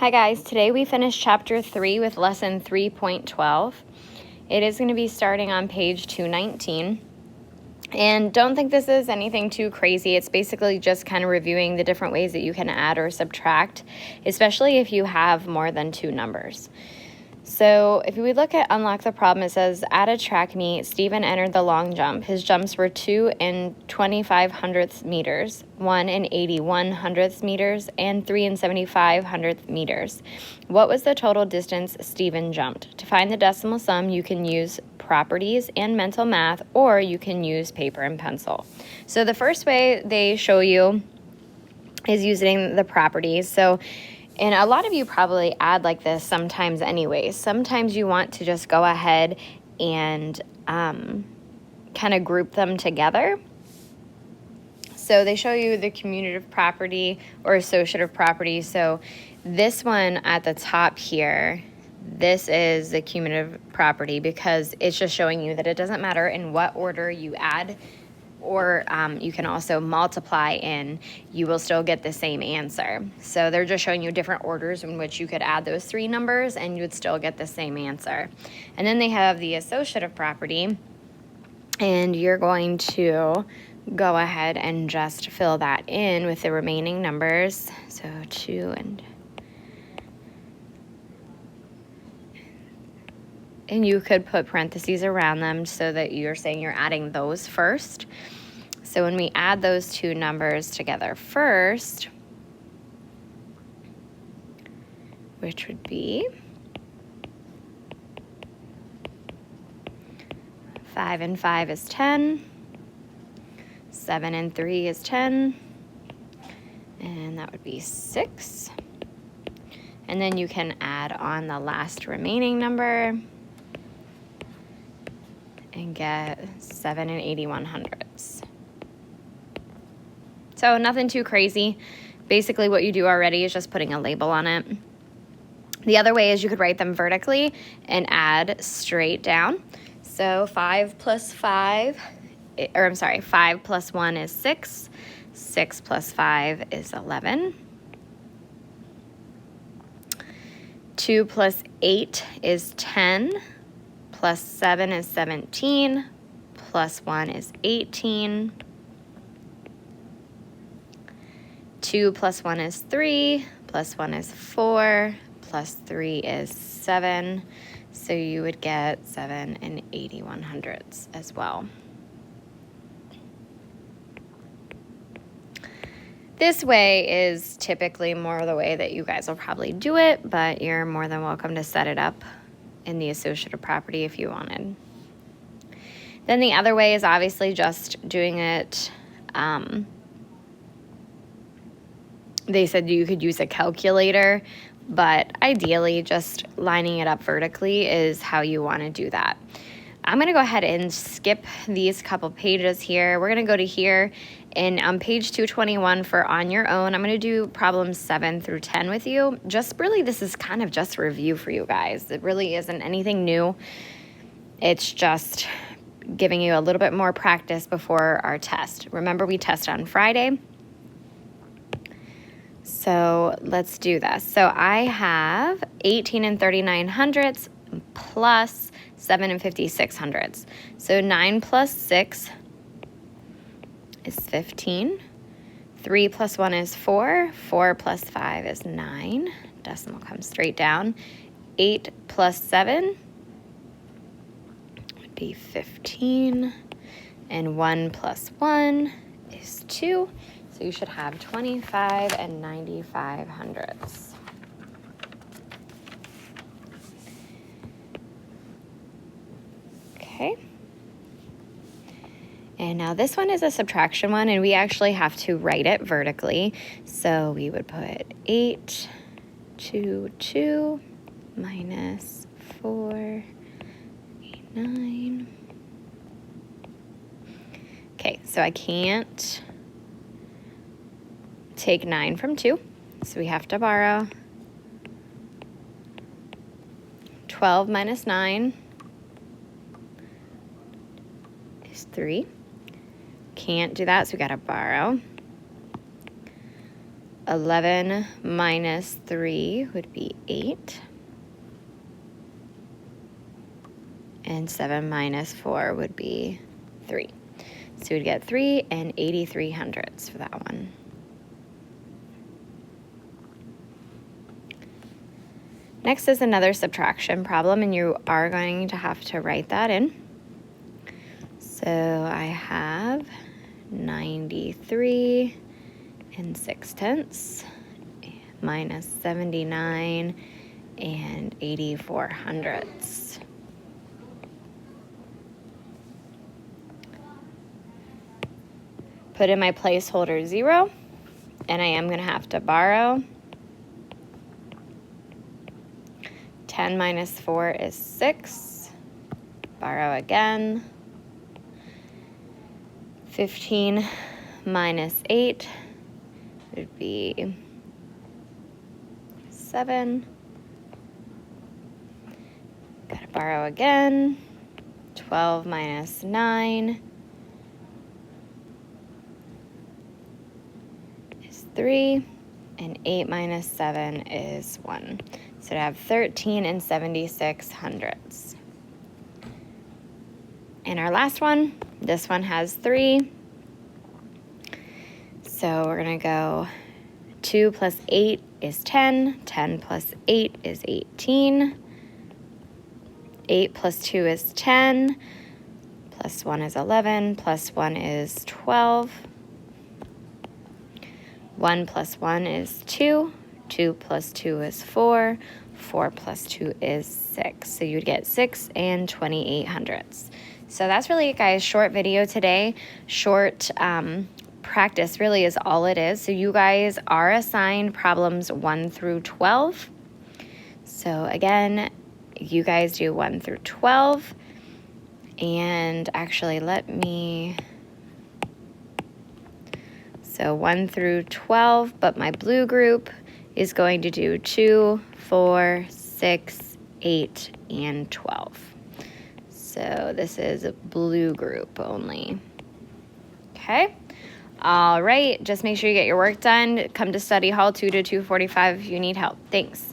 Hi guys, today we finished chapter 3 with lesson 3.12. It is going to be starting on page 219. And don't think this is anything too crazy. It's basically just kind of reviewing the different ways that you can add or subtract, especially if you have more than two numbers. So if we look at unlock the problem, it says at a track meet, Stephen entered the long jump. His jumps were 2 and 25 hundredths meters, 1 and 81 hundredths meters, and 3 and 75 hundredths meters. What was the total distance Stephen jumped? To find the decimal sum, you can use properties and mental math, or you can use paper and pencil. So the first way they show you is using the properties. And a lot of you probably add like this sometimes anyways. Sometimes you want to just go ahead and kind of group them together. So they show you the commutative property or associative property. So this one at the top here, this is the commutative property because it's just showing you that it doesn't matter in what order you add or you can also multiply in, you will still get the same answer. So they're just showing you different orders in which you could add those three numbers and you would still get the same answer. And then they have the associative property, and you're going to go ahead and just fill that in with the remaining numbers. So 2 and you could put parentheses around them so that you're saying you're adding those first. So when we add those two numbers together first, which would be 5 and 5 is 10, 7 and 3 is 10, and that would be 6. And then you can add on the last remaining number and get 7 and 81 hundredths. So nothing too crazy. Basically what you do already is just putting a label on it. The other way is you could write them vertically and add straight down. So 5 plus 1 is 6. 6 plus 5 is 11. 2 plus 8 is 10. Plus 7 is 17. Plus 1 is 18. 2 plus 1 is 3. Plus 1 is 4. Plus 3 is 7. So you would get 7 and 81 hundredths as well. This way is typically more the way that you guys will probably do it, but you're more than welcome to set it up in the associative property if you wanted. Then the other way is obviously just doing it. They said you could use a calculator, but ideally just lining it up vertically is how you want to do that. I'm going to go ahead and skip these couple pages here. We're going to go to here, and on page 221 for on your own, I'm going to do problems 7 through 10 with you. Just really, this is kind of just a review for you guys. It really isn't anything new. It's just giving you a little bit more practice before our test. Remember, we test on Friday. So let's do this. So I have 18 and 39 hundredths plus 7 and 56 hundredths. So 9 plus 6 is 15. 3 plus 1 is 4. 4 plus 5 is 9. Decimal comes straight down. 8 plus 7 would be 15. And 1 plus 1 is 2. So you should have 25 and 95 hundredths. Okay. And now this one is a subtraction one, and we actually have to write it vertically. So we would put 8, 2, 2, minus 4, 8, 9. Okay, so I can't take 9 from 2, so we have to borrow. 12 minus 9 is 3. Can't do that, so we got to borrow. 11 minus 3 would be 8. And 7 minus 4 would be 3. So we'd get 3 and 83 hundredths for that one. Next is another subtraction problem, and you are going to have to write that in. So I have 93 and 6/10 minus 79 and 84 hundredths. Put in my placeholder 0, and I am going to have to borrow. 10 minus 4 is 6. Borrow again. 15 minus 8 would be 7. Gotta borrow again. 12 minus 9 is 3. And 8 minus 7 is 1. So to have 13 and 76 hundredths. And our last one, this one has 3. So we're going to go 2 plus 8 is 10. 10 plus 8 is 18. 8 plus 2 is 10. Plus 1 is 11. Plus 1 is 12. 1 plus 1 is 2. 2 plus 2 is 4. 4 plus 2 is 6. So you'd get 6 and 28 hundredths. So that's really it, guys. Short video today. Short practice really is all it is. So you guys are assigned problems 1 through 12. So again, you guys do 1 through 12. And actually, so 1 through 12, but my blue group is going to do 2, 4, 6, 8, and 12. So this is a blue group only. Okay. All right. Just make sure you get your work done. Come to study hall 2 to 2:45 if you need help. Thanks.